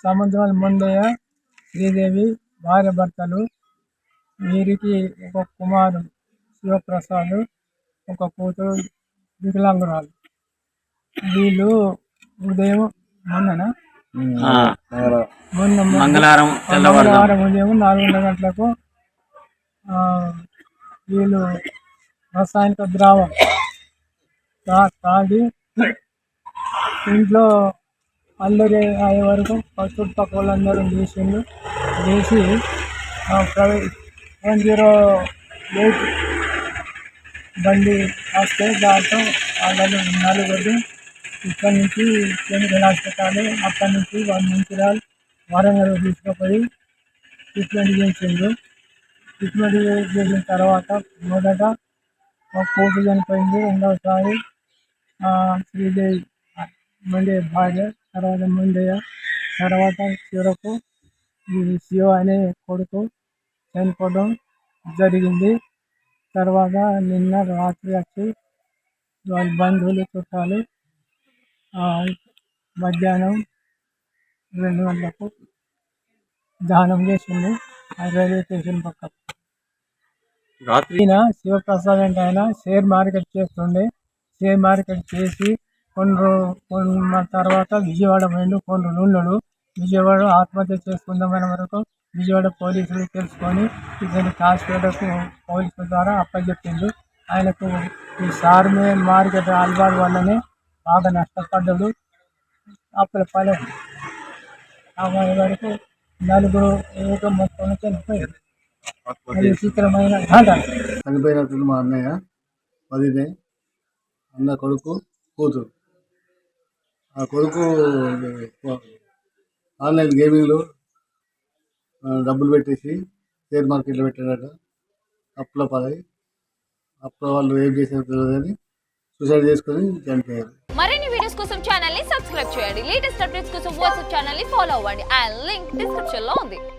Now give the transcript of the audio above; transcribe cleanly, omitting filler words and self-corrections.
సముద్రాల ముందయ్య శ్రీదేవి భార్య భర్తలు. వీరికి ఒక కుమారుడు శివప్రసాద్, ఒక కూతురు వికలాంగురాలు. వీళ్ళు ఉదయం మంగళవారం ఉదయం 4 గంటలకు వీళ్ళు రసాయనిక ద్రావం తాగి ఇంట్లో అల్లరి అయ్యే వరకు చుట్టుపక్కల వాళ్ళందరూ లేచి 108 బండి వస్తే దాంట్లో వాళ్ళు 4 ఇక్కడి నుంచి క్లినికల్ హాస్పిటల్, అక్కడి నుంచి మంచిర్యాల వరంగల్ తీసుకుపోయి ట్రీట్మెంట్ చేసిండ్రు. ట్రీట్మెంట్ చేసిన తర్వాత మొదట కూతురు చనిపోయింది, రెండవసారి శ్రీదేవి మండే భార్య, తర్వాత మండయ్య, తర్వాత చివరకు శివ అనే కొడుకు చనిపోవడం జరిగింది. తర్వాత నిన్న రాత్రి వచ్చి వాళ్ళ బంధువులు చుట్టాలు మధ్యాహ్నం 2 గంటలకు దహనం చేసిండు రైల్వే స్టేషన్ పక్కకు. ఈయన శివప్రసాద్ అంటే ఆయన షేర్ మార్కెట్ చేస్తుండే. షేర్ మార్కెట్ చేసి కొన్ని తర్వాత విజయవాడ పోయిండు. కొన్ని రోజులు విజయవాడ ఆత్మహత్య చేసుకుందామనే వరకు విజయవాడ పోలీసులు తెలుసుకొని ఇతని కాశ్మీర్కు పోలీసుల ద్వారా అప్పచెప్పిండు. ఆయనకు ఈ షేర్ మార్కెట్ అలవాటు వల్లనే బాగా నష్టపడ్డాడు. అప్పుల పాలైంది. వరకు 4 మొత్తం చనిపోయారు. విచిత్రమైన చనిపోయినట్టు మా అన్నయ్య వదినే, అన్న కొడుకు, కూతురు. ఆ కొడుకు ఆన్లైన్ గేమింగ్లో డబ్బులు పెట్టేసి షేర్ మార్కెట్లో పెట్టాడట. అప్పుల పాలై అప్పుడు వాళ్ళు ఏం చేశారు తెలియదని సూసైడ్ చేసుకొని చనిపోయారు. మరిన్ని వీడియోస్ కోసం ఛానల్ ని సబ్స్క్రైబ్ చేయండి. లేటెస్ట్ అప్డేట్స్ కోసం వాట్సాప్ ఛానల్ ని ఫాలో అవ్వండి. ఆ లింక్ డిస్క్రిప్షన్ లో ఉంది.